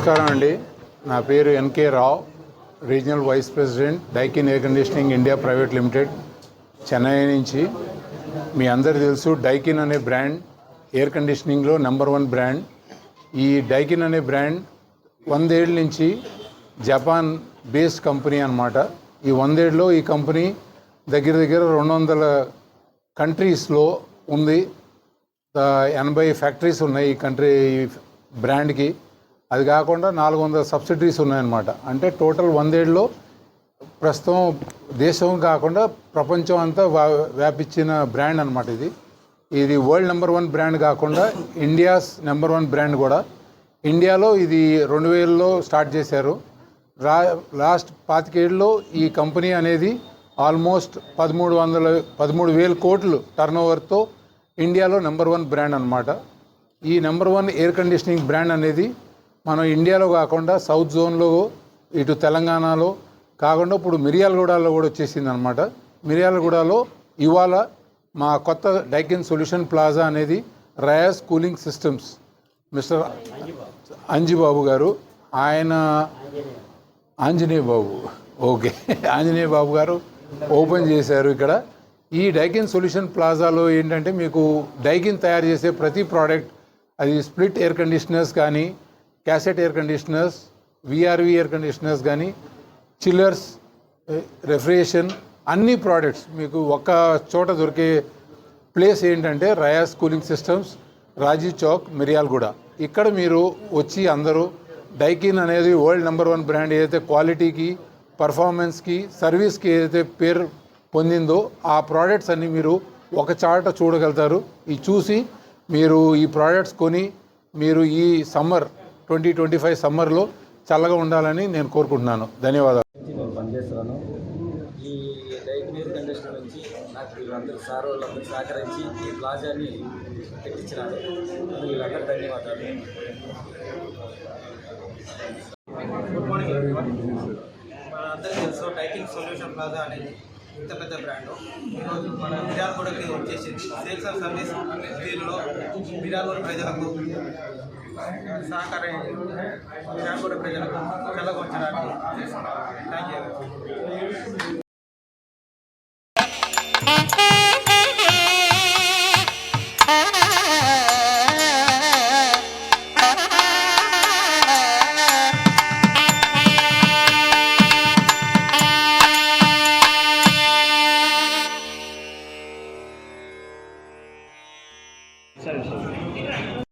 నమస్కారం అండి. నా పేరు N K Rao, regional vice president Daikin air conditioning India private limited, Chennai నుంచి. మీ అందరు తెలుసు, డైకిన్ అనే బ్రాండ్ ఎయిర్ కండిషనింగ్లో #1 బ్రాండ్. ఈ డైకిన్ అనే బ్రాండ్ 100 ఏళ్ళ నుంచి జపాన్ బేస్డ్ కంపెనీ అన్నమాట. ఈ 100 ఏళ్ళలో ఈ కంపెనీ దగ్గర 200 కంట్రీస్లో ఉంది. 80 ఫ్యాక్టరీస్ ఉన్నాయి ఈ బ్రాండ్కి. అది కాకుండా 400 సబ్సిడరీస్ ఉన్నాయన్నమాట. అంటే టోటల్ 100 ఏళ్ళలో ప్రస్తుతం దేశం కాకుండా ప్రపంచం అంతా వ్యాపించిన బ్రాండ్ అనమాట. ఇది వరల్డ్ #1 బ్రాండ్ కాకుండా ఇండియాస్ #1 బ్రాండ్ కూడా. ఇండియాలో ఇది 2000లో స్టార్ట్ చేశారు. లాస్ట్ 25 ఏళ్ళలో ఈ కంపెనీ అనేది ఆల్మోస్ట్ 13,000 కోట్లు టర్నోవర్తో ఇండియాలో #1 బ్రాండ్ అనమాట. ఈ #1 ఎయిర్ కండిషనింగ్ బ్రాండ్ అనేది మనం ఇండియాలో కాకుండా సౌత్ జోన్లో, ఇటు తెలంగాణలో కాకుండా ఇప్పుడు మిర్యాలగూడలో కూడా వచ్చేసింది అనమాట. మిర్యాలగూడలో ఇవాళ మా కొత్త డైకిన్ సొల్యూషన్ ప్లాజా అనేది రయాస్ కూలింగ్ సిస్టమ్స్ మిస్టర్ అంజిబాబు గారు, ఆయన ఆంజనేయ బాబు గారు ఓపెన్ చేశారు ఇక్కడ. ఈ డైకిన్ సొల్యూషన్ ప్లాజాలో ఏంటంటే మీకు డైకిన్ తయారు చేసే ప్రతి ప్రోడక్ట్, అది స్ప్లిట్ ఎయిర్ కండిషనర్స్ కానీ, cassette air conditioners, VRV air conditioners కానీ, చిల్లర్స్, రెఫ్రిజరేషన్, అన్ని ప్రోడక్ట్స్ మీకు ఒక్క చోట దొరికే ప్లేస్ ఏంటంటే రయాస్ కూలింగ్ సిస్టమ్స్, రాజీవ్ చౌక్, మిర్యాలగూడ. ఇక్కడ మీరు వచ్చి అందరూ డైకిన్ అనేది వరల్డ్ #1 బ్రాండ్ ఏదైతే క్వాలిటీకి, పర్ఫార్మెన్స్కి, సర్వీస్కి ఏదైతే పేరు పొందిందో ఆ ప్రోడక్ట్స్ అన్నీ మీరు ఒక చాట చూడగలుగుతారు. ఇది చూసి మీరు ఈ ప్రోడక్ట్స్ కొని మీరు ఈ సమ్మర్ 2025 సమ్మర్లో చల్లగా ఉండాలని నేను కోరుకుంటున్నాను. ధన్యవాదాలు. పనిచేస్తున్నాను. ఈ డైకిన్ ఎయిర్ కండిషనర్ నుంచి నాకు వీళ్ళందరూ వాళ్ళందరూ సహకరించి ఈ ప్లాజాని పెట్టించినారు. వీళ్ళందరూ ధన్యవాదాలు. Good morning. మన అందరికీ తెలుసు డైకిన్ సొల్యూషన్ ప్లాజా అనేది ఇంత పెద్ద బ్రాండ్ ఈరోజు మన మిర్యాలగూడకి వచ్చేసింది. సేల్స్ అండ్ సర్వీస్ ఫీల్డ్లో మిర్యాలగూడ ప్రజలకు సహకారం, మిర్యాలగూడ ప్రజలకు చల్లగొంచడానికి. Thank you. సరే.